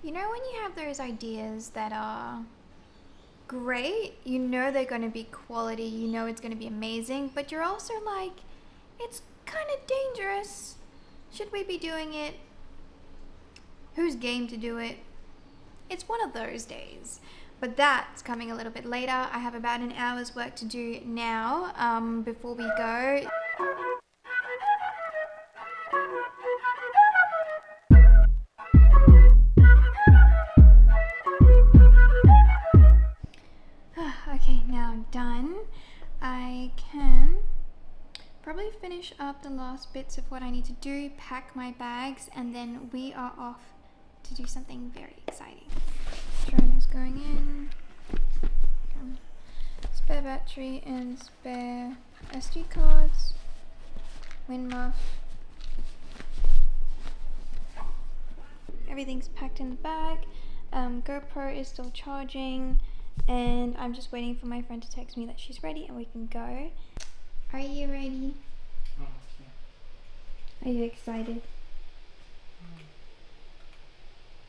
You know when you have those ideas that are great, you know they're going to be quality, you know it's going to be amazing, but you're also like, it's kind of dangerous. Should we be doing it? Who's game to do it? It's one of those days. But that's coming a little bit later. I have about an hour's work to do now before we go. Okay, now I'm done. I can probably finish up the last bits of what I need to do, pack my bags, and then we are off to do something very exciting. Drone is going in. Spare battery and spare SD cards. Wind muff. Everything's packed in the bag. GoPro is still charging. And I'm just waiting for my friend to text me that she's ready and we can go. Are you ready? Oh, yeah. Are you excited?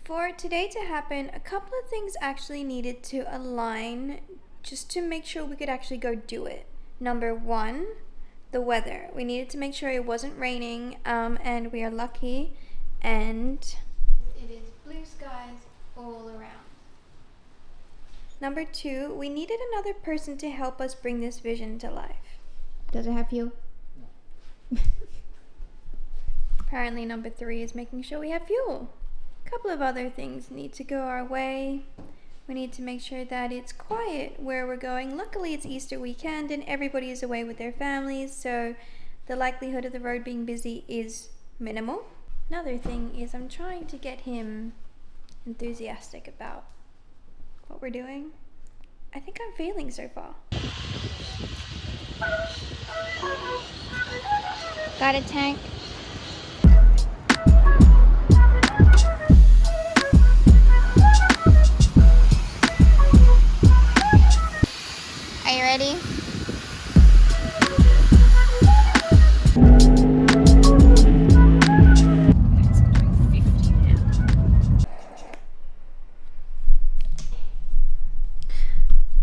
For today to happen, a couple of things actually needed to align just to make sure we could actually go do it. Number one, the weather. We needed to make sure it wasn't raining, and we are lucky, and it is blue skies all around. Number two, we needed another person to help us bring this vision to life. Does it have fuel? No. Apparently number three is making sure we have fuel. A couple of other things need to go our way. We need to make sure that it's quiet where we're going. Luckily it's Easter weekend and everybody is away with their families, so the likelihood of the road being busy is minimal. Another thing is I'm trying to get him enthusiastic about what we're doing. I think I'm failing so far. Got a tank. Are you ready?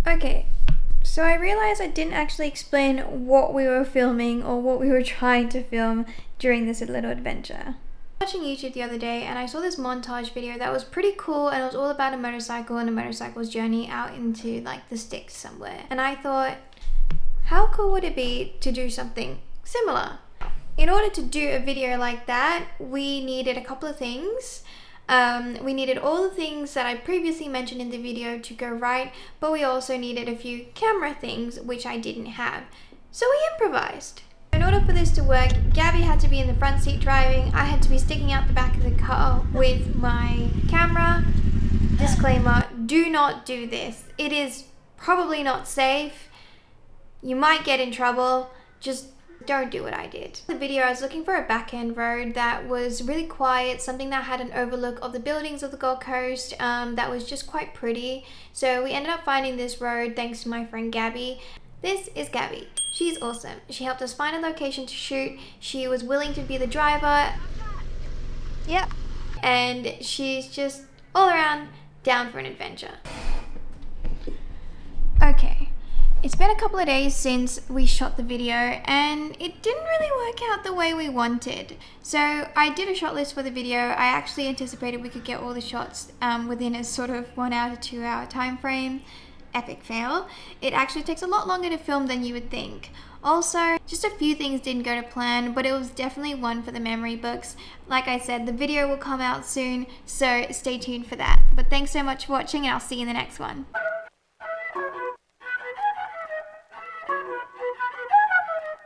Okay, so I realized I didn't actually explain what we were filming or what we were trying to film during this little adventure. I was watching YouTube the other day and I saw this montage video that was pretty cool, and it was all about a motorcycle and a motorcycle's journey out into like the sticks somewhere. And I thought, how cool would it be to do something similar? In order to do a video like that, we needed a couple of things. We needed all the things that I previously mentioned in the video to go right, but we also needed a few camera things which I didn't have. So we improvised. In order for this to work, Gabby had to be in the front seat driving, I had to be sticking out the back of the car with my camera. Disclaimer, do not do this. It is probably not safe. You might get in trouble. Just don't do what I did. In the video, I was looking for a back-end road that was really quiet, something that had an overlook of the buildings of the Gold Coast, that was just quite pretty. So we ended up finding this road thanks to my friend Gabby. This is Gabby. She's awesome. She helped us find a location to shoot. She was willing to be the driver. Yep. And she's just all around down for an adventure. Okay. It's been a couple of days since we shot the video and it didn't really work out the way we wanted. So I did a shot list for the video. I actually anticipated we could get all the shots within a sort of 1 hour to 2 hour time frame. Epic fail. It actually takes a lot longer to film than you would think. Also, just a few things didn't go to plan, but it was definitely one for the memory books. Like I said, the video will come out soon, so stay tuned for that. But thanks so much for watching and I'll see you in the next one.